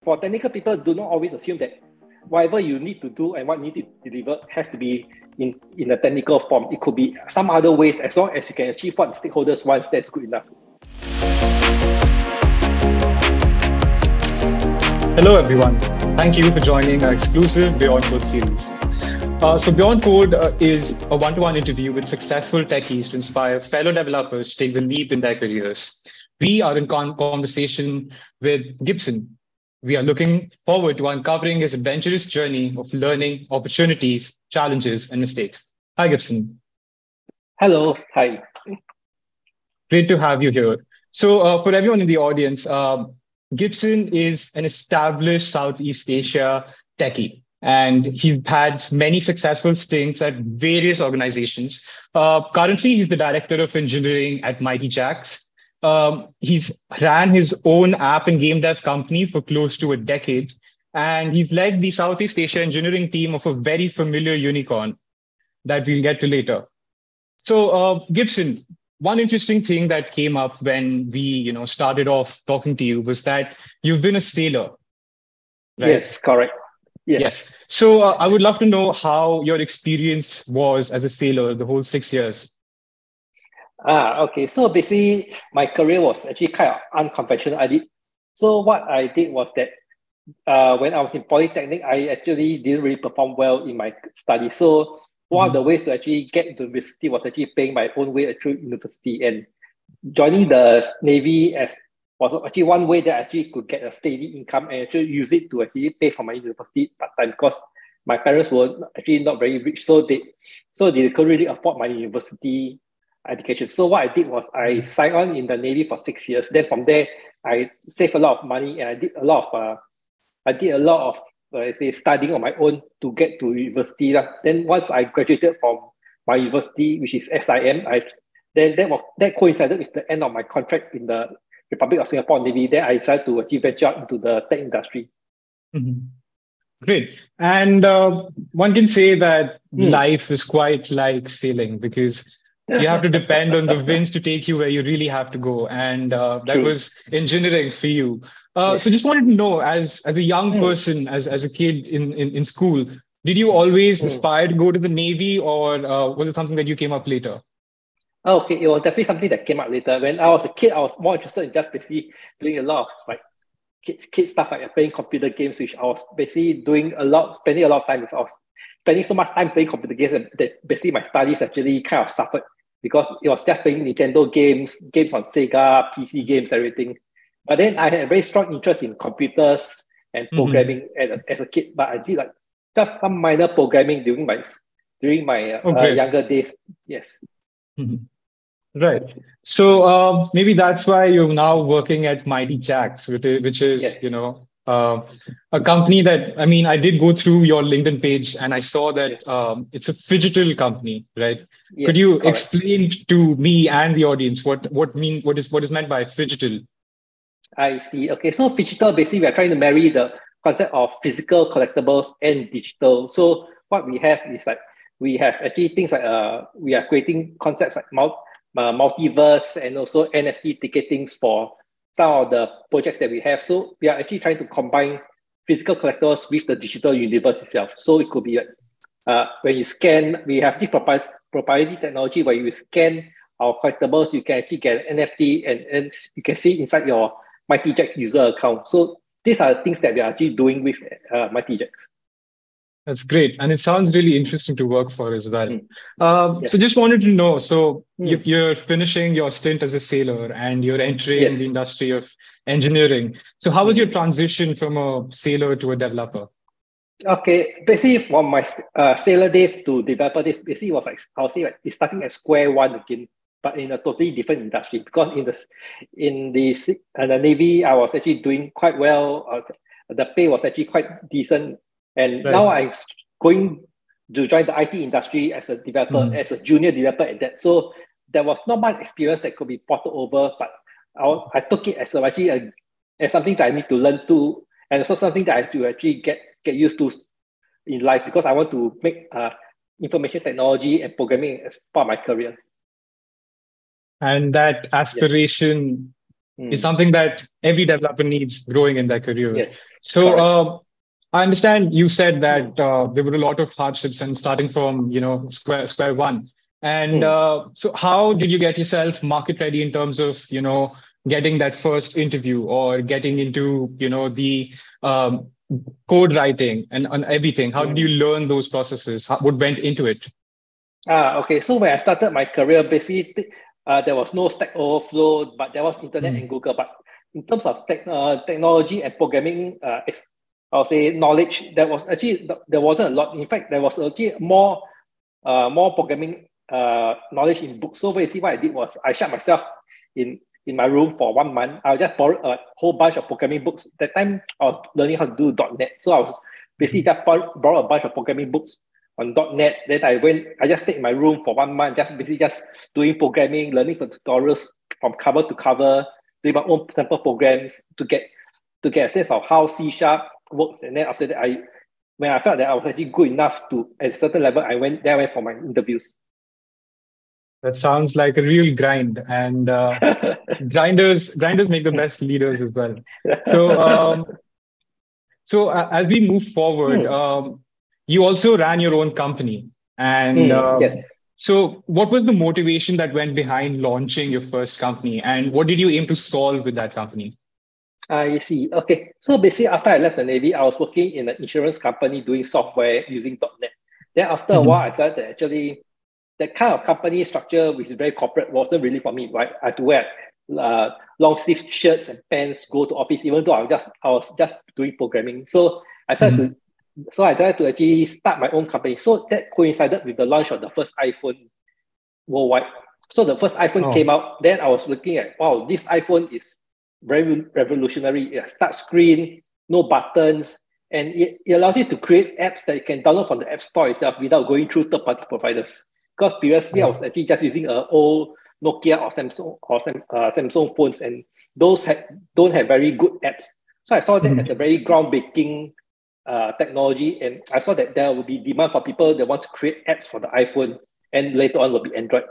for technical people, do not always assume that whatever you need to do and what you need to deliver has to be in a technical form. It could be some other ways. As long as you can achieve what the stakeholders want, that's good enough. Hello, everyone. Thank you for joining our exclusive Beyond Code series. So Beyond Code is a one-to-one interview with successful techies to inspire fellow developers to take the leap in their careers. We are in conversation with Gibson. We are looking forward to uncovering his adventurous journey of learning, opportunities, challenges, and mistakes. Hi, Gibson. Hello. Hi. Great to have you here. So for everyone in the audience, Gibson is an established Southeast Asia techie, and he's had many successful stints at various organizations. Currently, he's the director of engineering at Mighty Jacks. He's ran his own app and game dev company for close to a decade, and he's led the Southeast Asia engineering team of a very familiar unicorn that we'll get to later. So, Gibson, one interesting thing that came up when we, started off talking to you was that you've been a sailor. Right? Yes, correct. Yes. So I would love to know how your experience was as a sailor the whole 6 years. Okay. So basically, my career was actually kind of unconventional. So what I did was that when I was in Polytechnic, I actually didn't really perform well in my study. So one of the ways to actually get into university was actually paying my own way through university, and joining the Navy was actually one way that I actually could get a steady income and actually use it to actually pay for my university part-time, because my parents were actually not very rich, so they couldn't really afford my university education. So what I did was I signed on in the Navy for 6 years. Then from there, I saved a lot of money, and I did a lot of studying on my own to get to university. Then once I graduated from my university, which is SIM, that coincided with the end of my contract in the Republic of Singapore Navy. Then I decided to actually venture out into the tech industry. Mm-hmm. Great. And one can say that life is quite like sailing, because you have to depend on the winds to take you where you really have to go. And that was engineering for you. Yes. So just wanted to know, as a young person, as a kid in school, did you always aspire to go to the Navy, or was it something that you came up later? Okay, it was definitely something that came out later. When I was a kid, I was more interested in just basically doing a lot of kid stuff, like playing computer games, which I was basically spending a lot of time with. I was spending so much time playing computer games that basically my studies actually kind of suffered, because it was just playing Nintendo games on Sega, PC games, everything. But then I had a very strong interest in computers and programming as a kid. But I did just some minor programming during my younger days. Yes. Mm-hmm. Right. So maybe that's why you're now working at Mighty Jacks, which is, a company that, I did go through your LinkedIn page, and I saw that it's a phygital company, right? Yes, could you correct. explain to me and the audience what is meant by phygital? I see. Okay, so phygital, basically we are trying to marry the concept of physical collectibles and digital. So what we have is we have actually things like we are creating concepts like multiverse and also NFT ticketing for some of the projects that we have. So we are actually trying to combine physical collectibles with the digital universe itself. So it could be when you scan, we have this proprietary technology where you scan our collectibles, you can actually get an NFT and you can see inside your Mighty Jacks user account. So these are the things that we are actually doing with Mighty Jacks. That's great. And it sounds really interesting to work for as well. So just wanted to know, you're finishing your stint as a sailor and you're entering the industry of engineering. So how was your transition from a sailor to a developer? Okay, basically from my sailor days to developer days, basically was it's starting at square one again, but in a totally different industry. Because in the Navy, I was actually doing quite well. The pay was actually quite decent. And now I'm going to join the IT industry as a developer, as a junior developer at that. So there was not much experience that could be ported over, but I took it as something that I need to learn too, and also something that I have to actually get used to in life, because I want to make information technology and programming as part of my career. And that aspiration is something that every developer needs growing in their career. Yes. So Correct. I understand you said that there were a lot of hardships and starting from square one. And so how did you get yourself market ready in terms of getting that first interview or getting into the code writing and everything? How did you learn those processes? What went into it? Okay. So when I started my career, basically, there was no Stack Overflow, but there was Internet and Google. But in terms of technology and programming, I would say knowledge, there wasn't a lot. In fact, there was actually more programming knowledge in books. So basically, what I did was I shut myself in my room for 1 month. I just borrowed a whole bunch of programming books. That time I was learning how to do .NET. So I was basically just borrowed a bunch of programming books on .NET. Then I just stayed in my room for 1 month, just doing programming, learning from tutorials from cover to cover, doing my own sample programs to get a sense of how C# works. And then after that, when I felt that I was actually good enough to at a certain level, I went for my interviews. That sounds like a real grind, and grinders make the best leaders as well. So as we move forward, you also ran your own company, and yes. So what was the motivation that went behind launching your first company, and what did you aim to solve with that company? I see. Okay. So basically, after I left the Navy, I was working in an insurance company doing software using .NET. Then after a while, I felt that actually that kind of company structure, which is very corporate, wasn't really for me, right? I had to wear long sleeve shirts and pants, go to office, even though I was just doing programming. So I tried to actually start my own company. So that coincided with the launch of the first iPhone worldwide. So the first iPhone came out. Then I was looking at, wow, this iPhone is very revolutionary. It has touch screen, no buttons, and it allows you to create apps that you can download from the App Store itself without going through third-party providers. Because previously I was actually just using an old Nokia or Samsung phones, and those don't have very good apps. So I saw that as a very groundbreaking technology, and I saw that there will be demand for people that want to create apps for the iPhone, and later on will be Android.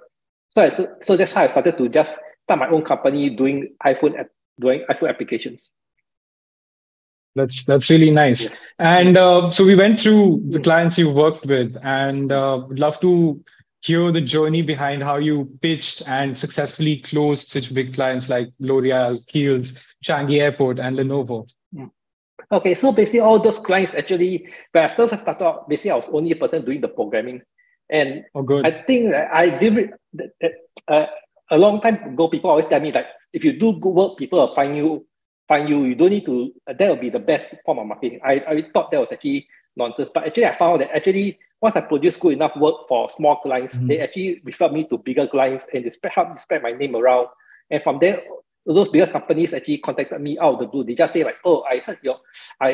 So that's how I started to just start my own company doing iPhone applications. That's really nice. Yes. And so we went through the clients you worked with, and would love to hear the journey behind how you pitched and successfully closed such big clients like L'Oreal, Kiehl's, Changi Airport, and Lenovo. Okay, so basically all those clients actually, when I started out, basically I was only a person doing the programming. And I think I did a long time ago, people always tell me that if you do good work, people will find you. You don't need to, that will be the best form of marketing. I thought that was actually nonsense. But actually I found that actually once I produce good enough work for small clients, they actually refer me to bigger clients, and they help spread my name around. And from there, those bigger companies actually contacted me out of the blue. They just say like, oh, I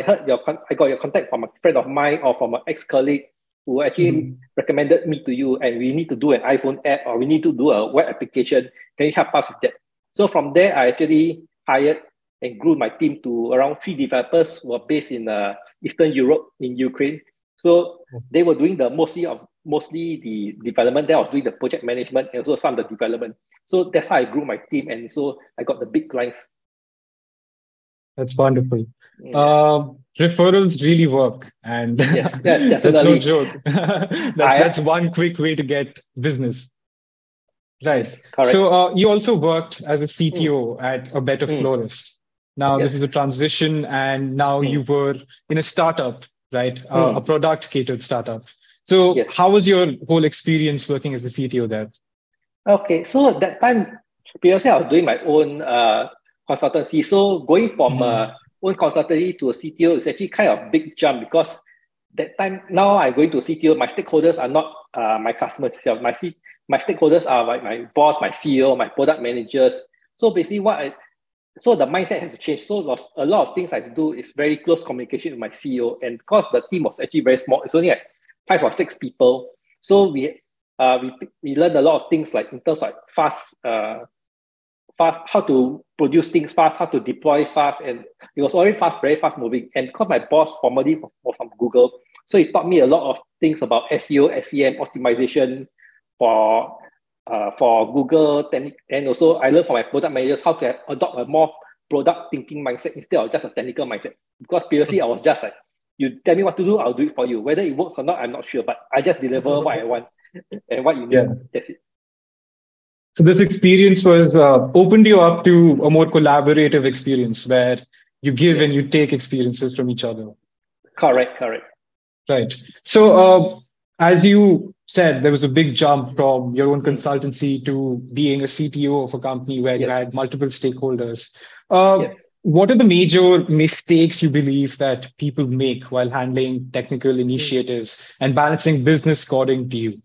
got your contact from a friend of mine or from an ex-colleague who actually recommended me to you, and we need to do an iPhone app, or we need to do a web application. Can you help us with that? So from there, I actually hired and grew my team to around 3 developers who are based in Eastern Europe, in Ukraine. So they were doing mostly the development. Then I was doing the project management and also some of the development. So that's how I grew my team, and so I got the big clients. That's wonderful. Yes. Referrals really work, and yes, definitely. That's no joke. that's one quick way to get business. Right. Yes, correct. So you also worked as a CTO at a Better Florist. Now this was a transition, and now you were in a startup, right? A product catered startup. So how was your whole experience working as the CTO there? Okay, so at that time, previously I was doing my own consultancy. So going from own consultancy to a CTO is actually kind of a big jump, because that time, now I'm going to a CTO, my stakeholders are not my customers itself. My stakeholders are my boss, my CEO, my product managers. So basically so the mindset has to change. So a lot of things I do is very close communication with my CEO. And because the team was actually very small, it's only like 5 or 6 people. So we learned a lot of things, like in terms of fast, how to produce things fast, how to deploy fast. And it was already very fast moving. And because my boss formerly was from Google, so he taught me a lot of things about SEO, SEM, optimization for for Google technique, and also I learned from my product managers how to adopt a more product thinking mindset instead of just a technical mindset. Because previously I was just like, you tell me what to do, I'll do it for you. Whether it works or not, I'm not sure, but I just deliver what I want and what you need. Yeah. That's it. So this experience was opened you up to a more collaborative experience where you give and you take experiences from each other. Correct. Right. So as you said, there was a big jump from your own consultancy to being a CTO of a company where you had multiple stakeholders. What are the major mistakes you believe that people make while handling technical initiatives and balancing business according to you?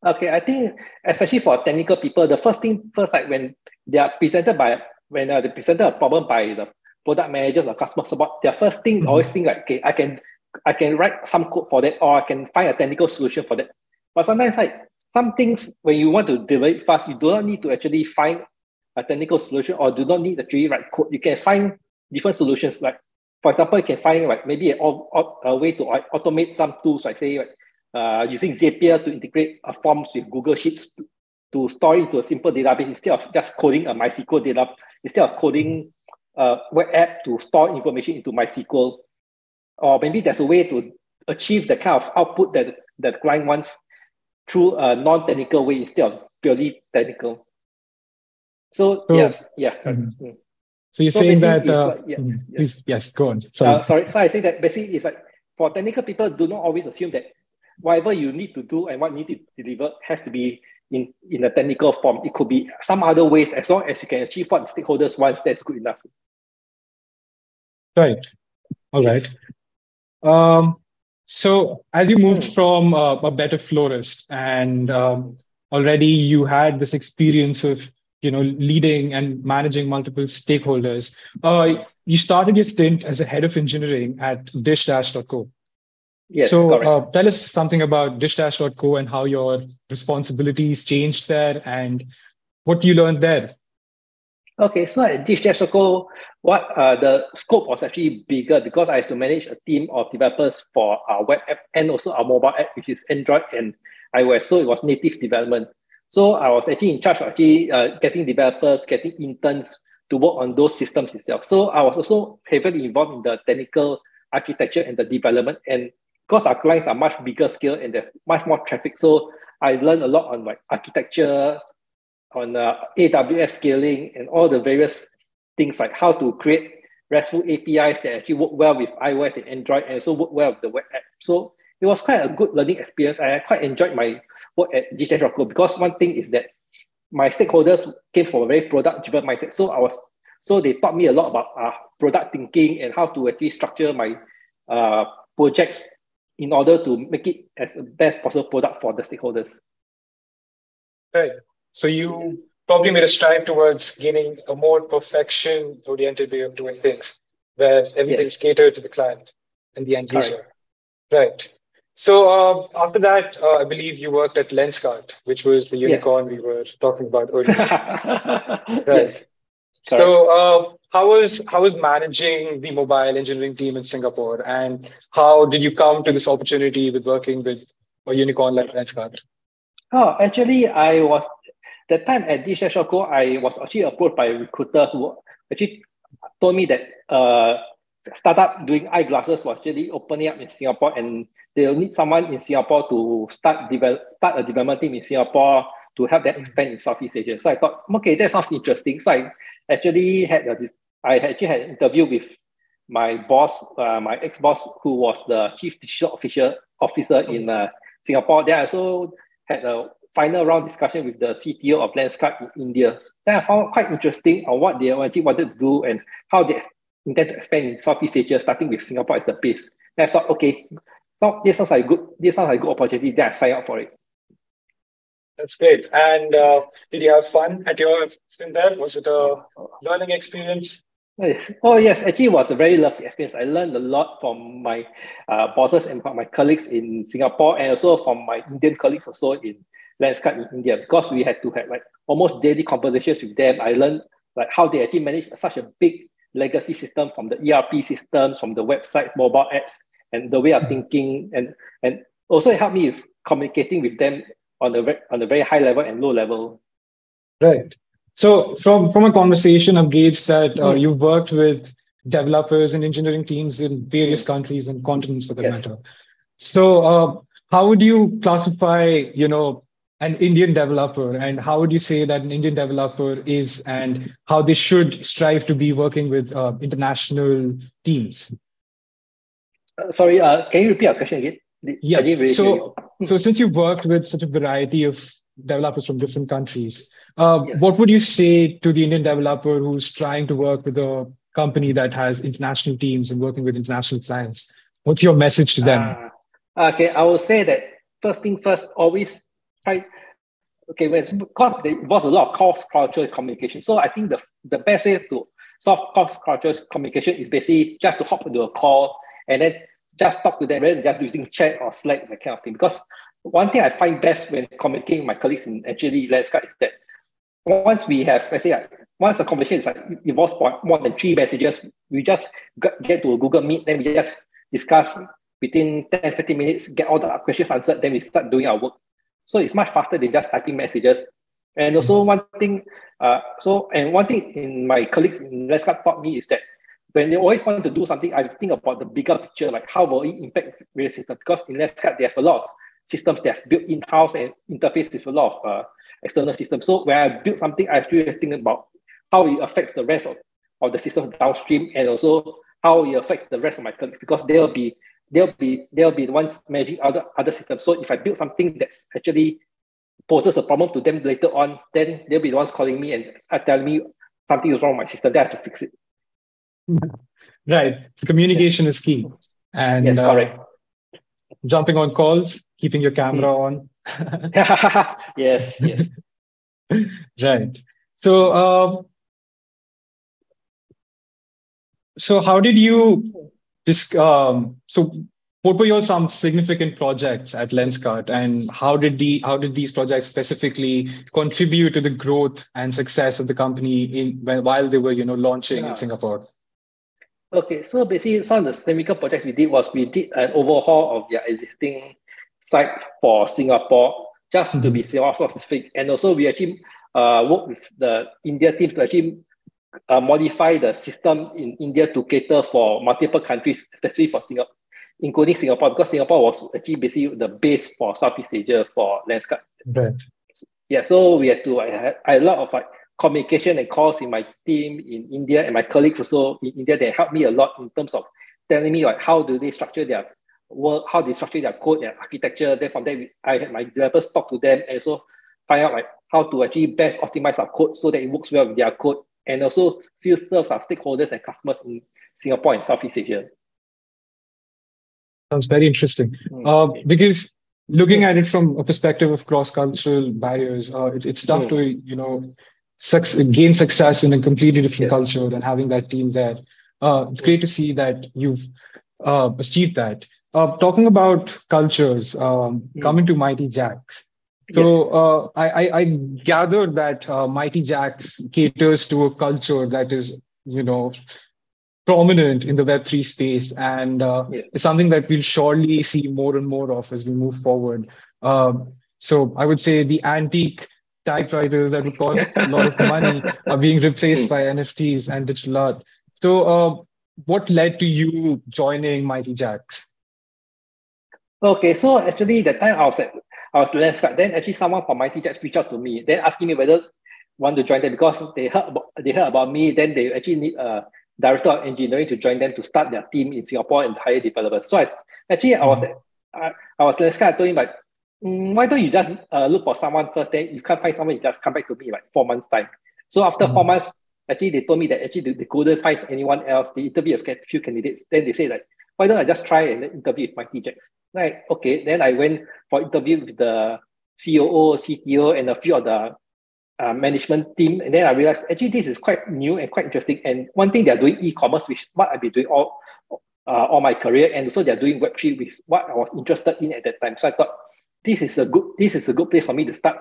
Okay, I think especially for technical people, the first thing first, like when they present a problem by the product managers or customer support, their first thing always think like, okay, I can write some code for that, or I can find a technical solution for that. But sometimes like some things when you want to develop it fast, you do not need to actually find a technical solution or do not need to actually write code. You can find different solutions. Like for example, you can find like maybe a way to automate some tools, like say like using Zapier to integrate forms with Google Sheets to store into a simple database instead of just coding a MySQL database, instead of coding a web app to store information into MySQL. Or maybe there's a way to achieve the kind of output that the client wants through a non-technical way instead of purely technical. So yes. So you're saying that, please, yes, go on. Sorry. So I say that basically it's like for technical people, do not always assume that whatever you need to do and what you need to deliver has to be in a technical form. It could be some other ways. As long as you can achieve what the stakeholders want, that's good enough. Right. All right. So as you moved from a better florist and already you had this experience of leading and managing multiple stakeholders, you started your stint as a head of engineering at dishdash.co. Yes, so tell us something about dishdash.co and how your responsibilities changed there and what you learned there. Okay, so at dishdash.co, the scope was actually bigger because I have to manage a team of developers for our web app and also our mobile app, which is Android and iOS. So it was native development. So I was actually in charge of getting developers, getting interns to work on those systems itself. So I was also heavily involved in the technical architecture and the development. And because our clients are much bigger scale and there's much more traffic, so I learned a lot on like architecture, on AWS scaling, and all the various things like how to create RESTful APIs that actually work well with iOS and Android and also work well with the web app. So it was quite a good learning experience. I quite enjoyed my work at dishdash.co because one thing is that my stakeholders came from a very product-driven mindset. So they taught me a lot about product thinking and how to actually structure my projects in order to make it as the best possible product for the stakeholders. Right. So you probably made a strive towards gaining a more perfection-oriented way of doing things, where everything's catered to the client and the end user. Right. So after that, I believe you worked at Lenskart, which was the unicorn we were talking about earlier. Right. Yes. So how was managing the mobile engineering team in Singapore, and how did you come to this opportunity with working with a unicorn like Lenskart? Oh, actually, I was that time at dishdash.co, I was actually approached by a recruiter who actually told me that startup doing eyeglasses was actually opening up in Singapore, and they'll need someone in Singapore to start a development team in Singapore to help them expand in Southeast Asia. So I thought, okay, that sounds interesting. So I actually had an interview with my boss, my ex-boss, who was the chief digital officer in Singapore. Then I also had a final round discussion with the CTO of Lenskart in India. Then I found quite interesting on what they actually wanted to do and how they intend to expand in Southeast Asia, starting with Singapore as the base. Then I thought, okay, now this sounds like a good opportunity. Then I signed up for it. That's great. And did you have fun at your stint there? Was it a learning experience? Oh yes, actually it was a very lovely experience. I learned a lot from my bosses and from my colleagues in Singapore, and also from my Indian colleagues also in Lenskart in India, because we had to have like almost daily conversations with them. I learned like how they actually manage such a big legacy system, from the ERP systems, from the website, mobile apps, and the way of thinking, and also it helped me with communicating with them on the very high level and low level. Right. So from a conversation, I've gauged that you've worked with developers and engineering teams in various countries and continents for that matter. So how would you classify, an Indian developer, and how would you say that an Indian developer is, and how they should strive to be working with international teams? Sorry, can you repeat your question again? Yeah. So since you've worked with such a variety of developers from different countries, what would you say to the Indian developer who's trying to work with a company that has international teams and working with international clients? What's your message to them? Okay, I will say that first thing first, always try. Okay, because there was a lot of cross-cultural communication. So I think the best way to solve cross-cultural communication is basically just to hop into a call and then just talk to them rather than just using chat or Slack, that kind of thing. Because one thing I find best when communicating with my colleagues in actually Landscape is that once we have, let's say, once the conversation is involves more than 3 messages, we just get to a Google Meet, then we just discuss within 10, 15 minutes, get all the questions answered, then we start doing our work. So it's much faster than just typing messages. And also one thing, one thing in my colleagues in Landscape taught me is that when they always want to do something, I think about the bigger picture, like how will it impact various systems? Because in Landscape, they have a lot of systems that's built in-house and interface with a lot of external systems. So when I build something, I actually think about how it affects the rest of the systems downstream, and also how it affects the rest of my colleagues, because they'll be the ones managing other systems. So if I build something that's actually poses a problem to them later on, then they'll be the ones calling me and telling me something is wrong with my system. They have to fix it. Right. So communication is key. And yes, correct. Jumping on calls, keeping your camera on. yes. Right. So how did you so what were some significant projects at Lenskart, and how did these projects specifically contribute to the growth and success of the company while they were launching in Singapore? Okay, so basically some of the significant projects we did was we did an overhaul of their existing site for Singapore, just to be Singapore specific, and also we actually worked with the India team to actually modify the system in India to cater for multiple countries, especially for Singapore, including Singapore, because Singapore was actually basically the base for Southeast Asia for Landscape. Right. Yeah, so we had to, I had a lot of communication and calls in my team in India, and my colleagues also in India. They helped me a lot in terms of telling me how do they structure their work, how they structure their code, their architecture. Then from there, I had my developers talk to them and also find out how to actually best optimize our code so that it works well with their code, and also still serves our stakeholders and customers in Singapore and Southeast Asia. Sounds very interesting. Because looking at it from a perspective of cross-cultural barriers, it's tough to gain success in a completely different culture and having that team there. It's great to see that you've achieved that. Talking about cultures, coming to Mighty Jacks. So I gathered that Mighty Jacks caters to a culture that is, prominent in the Web3 space, and it's something that we'll surely see more and more of as we move forward. So I would say the antique typewriters that would cost a lot of money are being replaced by NFTs and digital art. So what led to you joining Mighty Jacks? Okay, so actually the time I was Landscape, then actually someone from Mighty Jacks reached out to me, then asking me whether I want to join them, because they heard about me. Then they actually need a director of engineering to join them to start their team in Singapore and hire developers. So I was Landscape. I told him why don't you just look for someone first? Then you can't find someone, you just come back to me 4 months time. So after 4 months, actually they told me that actually they couldn't find anyone else. They interviewed a few candidates. Then they said why don't I just try and interview with Mighty Jacks? Okay. Then I went for interview with the COO, CTO, and a few of the management team. And then I realized actually this is quite new and quite interesting. And one thing they're doing e-commerce, which what I've been doing all my career, and also they're doing Web3, which what I was interested in at that time. So I thought this is a good place for me to start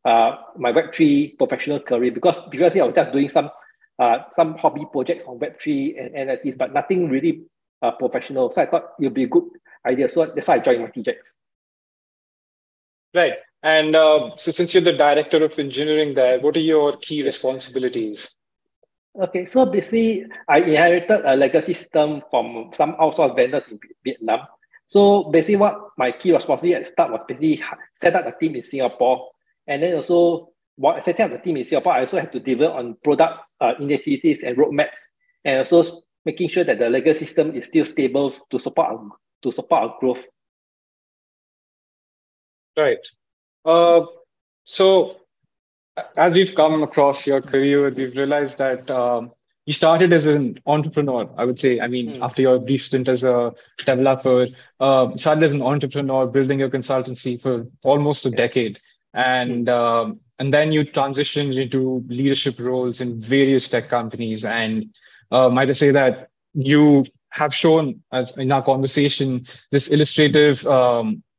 my Web3 professional career, because previously I was just doing some hobby projects on Web3 and NFTs, but nothing really professional. So I thought it would be a good idea. So that's why I joined Mighty Jacks. Right. And so since you're the director of engineering there, what are your key Yes. responsibilities? Okay, so basically, I inherited a legacy system from some outsourced vendors in Vietnam. So basically, what my key responsibility at the start was basically set up a team in Singapore, and then also while setting up the team in Singapore, I also have to develop on product initiatives and roadmaps, and also making sure that the legacy system is still stable to support our growth. Right. Uh, so as we've come across your career, we've realized that you started as an entrepreneur, I would say. I mean, Mm, after your brief stint as a developer, started as an entrepreneur, building your consultancy for almost a yes. decade. Mm, And then you transitioned into leadership roles in various tech companies. And might I say that you have shown, as in our conversation, this illustrative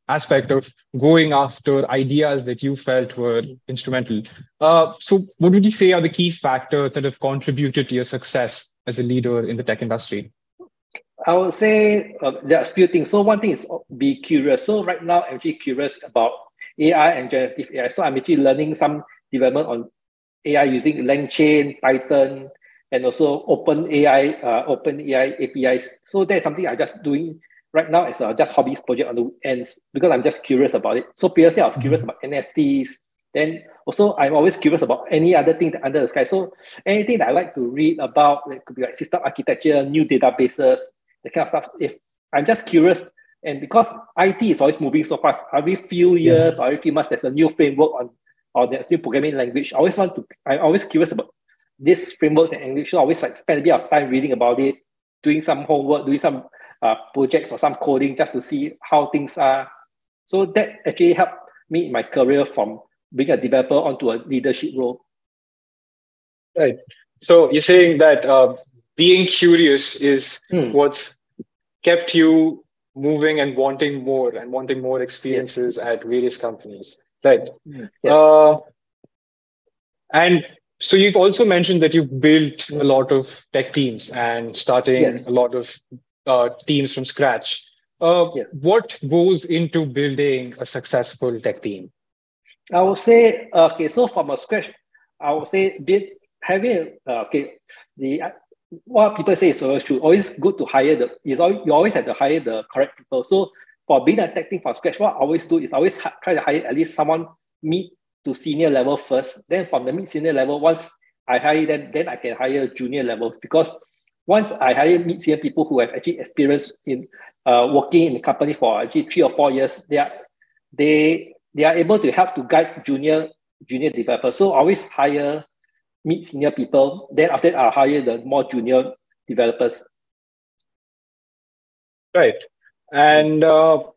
aspect of going after ideas that you felt were mm. instrumental. So, what would you say are the key factors that have contributed to your success as a leader in the tech industry? I would say there are a few things. So one thing is be curious. So right now, I'm actually curious about AI and generative AI. So I'm actually learning some development on AI using LangChain, Python, and also Open AI APIs. So that's something I'm just doing right now as a just hobbies project on the ends because I'm just curious about it. So previously I was curious Mhm. about NFTs. Then also I'm always curious about any other thing under the sky. So anything that I like to read about, it could be like system architecture, new databases, that kind of stuff. If I'm just curious, and because IT is always moving so fast, every few Yes. years or every few months, there's a new framework on or there's new programming language. I'm always curious about this frameworks and language. So I always like spend a bit of time reading about it, doing some homework, doing some projects or some coding just to see how things are. So that actually helped me in my career from being a developer onto a leadership role. Right. So you're saying that being curious is Hmm. what's kept you moving and wanting more Yes. experiences at various companies. Right. Hmm. Yes. Uh, And so you've also mentioned that you've built a Hmm. lot of tech teams and starting a Yes. lot of teams from scratch. Yes. What goes into building a successful tech team? I would say, okay, so from a scratch, I would say having, the what people say is always true. Always good to hire you always have to hire the correct people. So for being a tech team from scratch, what I always do is always try to hire at least someone mid to senior level first. Then from the mid senior level, once I hire them, then I can hire junior levels because once I hire mid senior people who have actually experience in working in the company for actually 3 or 4 years, they are able to help to guide junior developers. So always hire mid senior people. Then after that, I'll hire the more junior developers. Right. Mm. And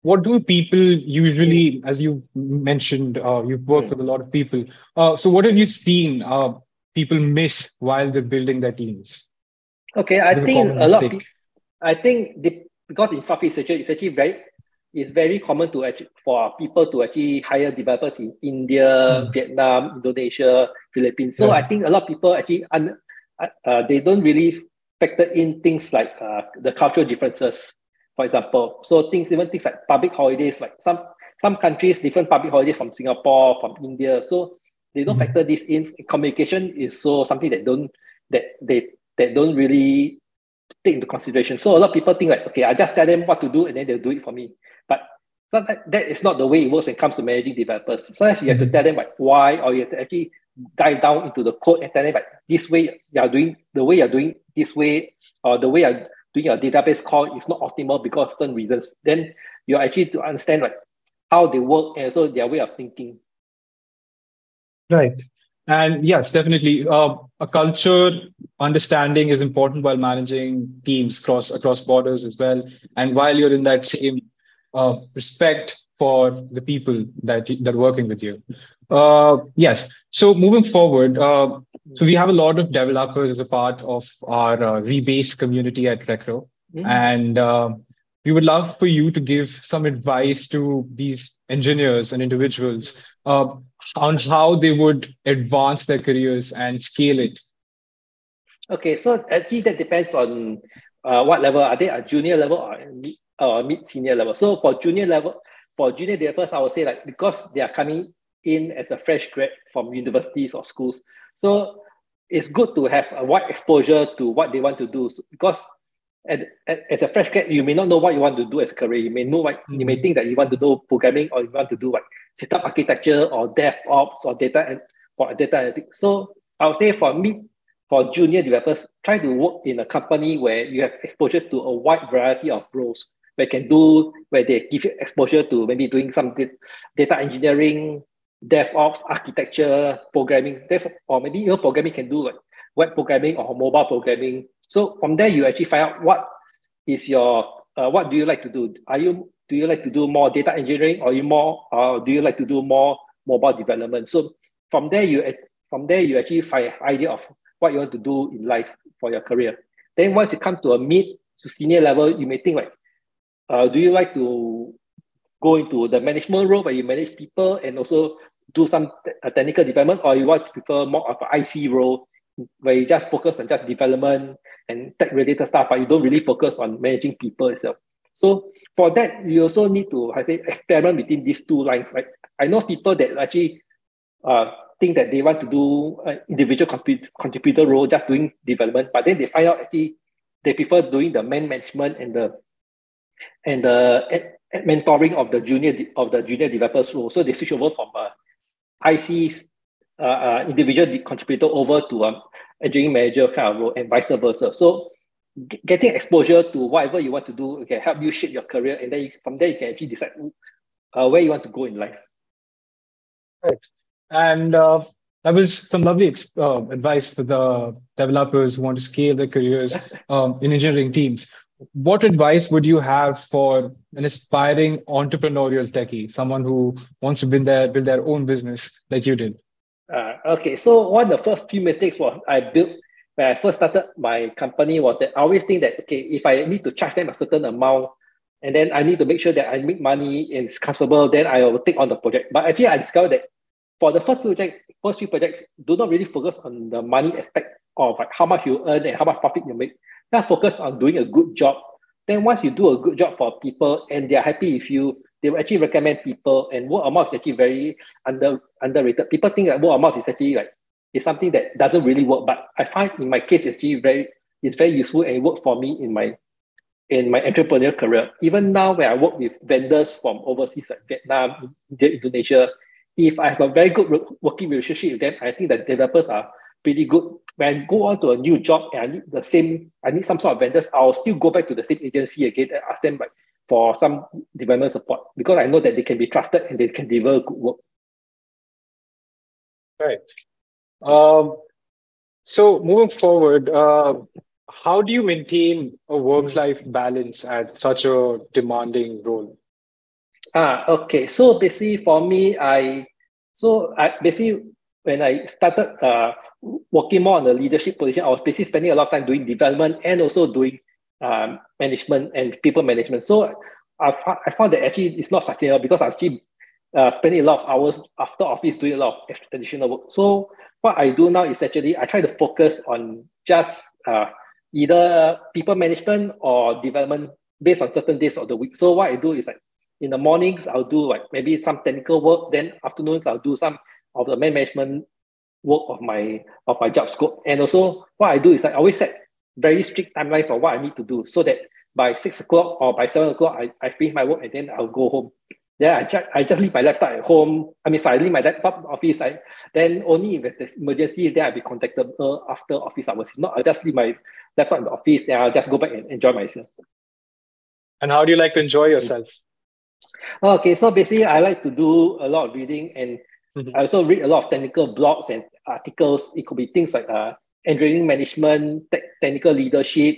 what do people Mm. usually, as you mentioned, you've worked Mm. with a lot of people. So what have you seen people miss while they're building their teams? Okay, What is a common mistake? I think because in Southeast Asia, it's very common to actually for people to actually hire developers in India, Hmm. Vietnam, Indonesia, Philippines. So I Right. think a lot of people actually they don't really factor in things like the cultural differences, for example. So things like public holidays, like some countries different public holidays from Singapore, from India. So they don't Mhm. factor this in. Communication is so something that that don't really take into consideration. So a lot of people think like, okay, I just tell them what to do and then they'll do it for me. But sometimes that is not the way it works when it comes to managing developers. Sometimes you have to tell Mhm. them like why, or you have to actually dive down into the code and tell them like this way you're doing this way, or the way you're doing your database call is not optimal because of certain reasons. Then you're actually to understand like how they work and also their way of thinking. Right. And yes, definitely. A culture understanding is important while managing teams across borders as well. And while you're in that same respect for the people that are working with you. Yes. So moving forward, so we have a lot of developers as a part of our rebase community at Recro, Mm. and we would love for you to give some advice to these engineers and individuals on how they would advance their careers and scale it. Okay, so actually that depends on what level are they, a junior level or mid senior level. So for junior level, for junior developers, I would say like because they are coming in as a fresh grad from universities or schools, so it's good to have a wide exposure to what they want to do. So, because as a fresh grad, you may not know what you want to do as a career. You may know what you may think that you want to do programming or you want to do like system architecture or DevOps or data analytics. So I would say for me, for junior developers, try to work in a company where you have exposure to a wide variety of roles where they give you exposure to maybe doing some data engineering, DevOps, architecture, programming, or maybe even programming can do like web programming or mobile programming. So from there, you actually find out what is what do you like to do? Do you like to do more data engineering, or do you like to do more mobile development? So from there, you actually find an idea of what you want to do in life for your career. Then once you come to a mid to senior level, you may think like, do you like to go into the management role where you manage people and also do some technical development, or you want to prefer more of an IC role where you just focus on just development and tech-related stuff, but you don't really focus on managing people itself. So for that, you also need to, I say, experiment between these two lines. Like I know people that actually think that they want to do an individual contributor role, just doing development, but then they find out actually they prefer doing the management and the mentoring of the junior developers role. So they switch over from IC's individual contributor over to engineering manager kind of role, and vice versa. So getting exposure to whatever you want to do can help you shape your career, and then from there you can actually decide where you want to go in life. Right. And that was some lovely advice for the developers who want to scale their careers in engineering teams. What advice would you have for an aspiring entrepreneurial techie, someone who wants to build their own business like you did? Okay, so one of the first few mistakes when I first started my company was that I always think that, okay, if I need to charge them a certain amount and then I need to make sure that I make money and it's comfortable, then I will take on the project. But actually I discovered that for the first few projects do not really focus on the money aspect of like how much you earn and how much profit you make. Just focus on doing a good job. Then once you do a good job for people and they're happy with you, they will actually recommend people, and word of mouth is actually very underrated. People think that word of mouth is actually like it's something that doesn't really work, but I find in my case it's actually it's very useful and it worked for me in my entrepreneurial career. Even now when I work with vendors from overseas like Vietnam, India, Indonesia, if I have a very good working relationship with them, I think that developers are pretty good. When I go on to a new job and I need some sort of vendors, I'll still go back to the same agency again and ask them like for some development support, because I know that they can be trusted and they can deliver good work. Right. So moving forward, how do you maintain a work-life balance at such a demanding role? Okay. So basically for me, when I started working more on the leadership position, I was basically spending a lot of time doing development and also doing management and people management. So I found that actually it's not sustainable, because I actually spending a lot of hours after office doing a lot of additional work. So what I do now is actually I try to focus on just either people management or development based on certain days of the week. So what I do is like in the mornings, I'll do like maybe some technical work. Then afternoons, I'll do some of the management work of my job scope. And also what I do is I always set very strict timelines of what I need to do, so that by 6 o'clock or by 7 o'clock, I finish my work and then I'll go home. Then I just leave my laptop at home. I leave my laptop in the office. Then only if there's emergencies, then I'll be contactable after office hours. If not, I'll just leave my laptop in the office and I'll just go back and enjoy myself. And how do you like to enjoy yourself? Okay, so basically I like to do a lot of reading, and I also read a lot of technical blogs and articles. It could be things like engineering management, technical leadership,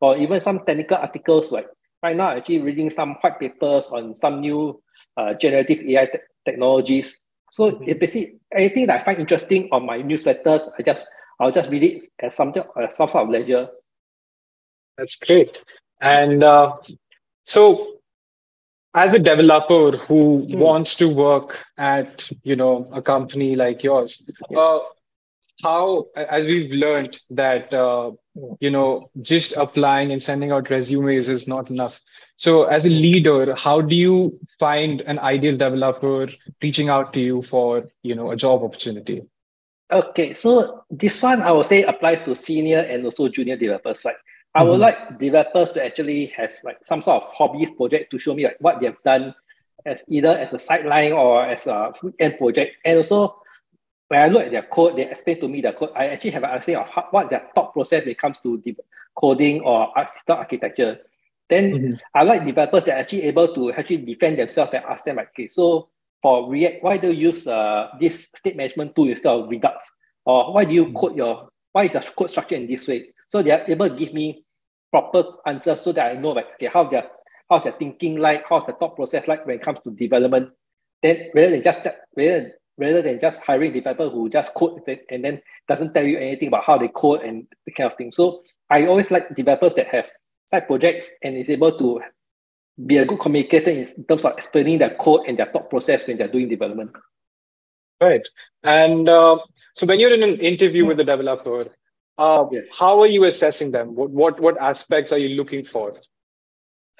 or even some technical articles. Like right now, I'm actually reading some white papers on some new generative AI technologies. So it basically anything that I find interesting on my newsletters, I'll just read it as some sort of leisure. That's great. And so, as a developer who wants to work at a company like yours, how, as we've learned that, just applying and sending out resumes is not enough. So as a leader, how do you find an ideal developer reaching out to you for, a job opportunity? Okay, so this one I would say applies to senior and also junior developers. Right, I would Mhm. like developers to actually have like some sort of hobbies project to show me like what they have done as either as a sideline or as a end project. And also when I look at their code, they explain to me the code. I actually have an understanding of what their thought process when it comes to coding or system architecture. Then Mhm. I like developers that are actually able to actually defend themselves and ask them like, okay, so for React, why do you use this state management tool instead of Redux? Or why do you why is your code structure in this way? So they are able to give me proper answers so that I know like, okay, how's their thinking like, how's the thought process like when it comes to development. Then rather than just hiring developer who just code and then doesn't tell you anything about how they code and the kind of thing. So I always like developers that have side projects and is able to be a good communicator in terms of explaining their code and their thought process when they're doing development. Right. And so when you're in an interview with a developer, Yes. how are you assessing them? What aspects are you looking for?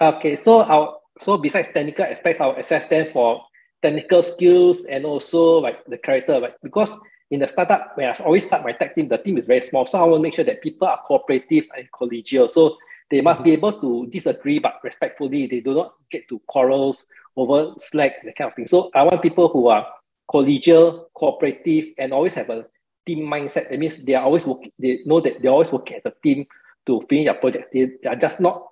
Okay, so besides technical aspects, I'll assess them for technical skills and also like the character, like because in the startup, when I always start my tech team, the team is very small. So I want to make sure that people are cooperative and collegial. So they must be able to disagree, but respectfully. They do not get to quarrels over Slack, that kind of thing. So I want people who are collegial, cooperative, and always have a team mindset. That means they are always working, they know that they're always working as a team to finish their project. They are just not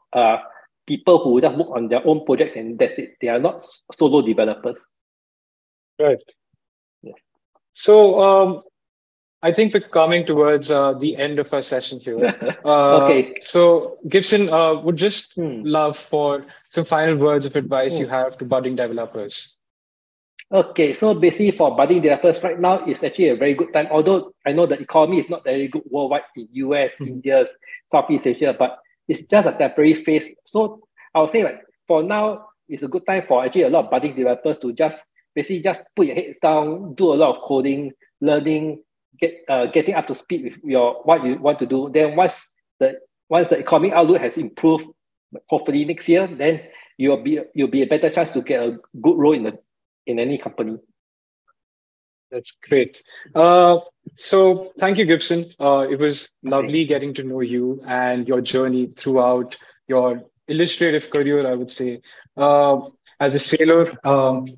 people who just work on their own projects and that's it. They are not solo developers. Right. Yeah. So I think we're coming towards the end of our session here. Okay. So Gibson, would just love for some final words of advice you have to budding developers. Okay, so basically for budding developers right now, it's actually a very good time. Although I know the economy is not very good worldwide in US, India, Southeast Asia, but it's just a temporary phase. So I would say like for now, it's a good time for actually a lot of budding developers to just basically just put your head down, do a lot of coding, learning, getting up to speed with what you want to do. Then once the economic outlook has improved, hopefully next year, then you'll be a better chance to get a good role in any company. That's great. So thank you, Gibson. It was lovely getting to know you and your journey throughout your illustrative career, I would say. As a sailor,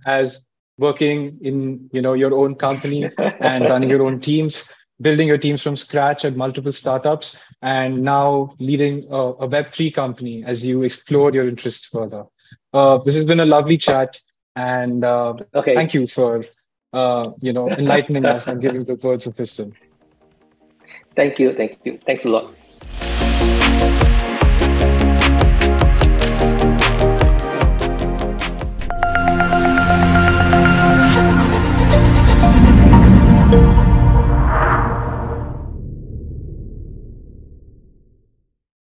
as working in your own company and running your own teams, building your teams from scratch at multiple startups, and now leading a Web3 company as you explore your interests further. This has been a lovely chat, and thank you for enlightening us and giving the words of wisdom. Thank you. Thanks a lot.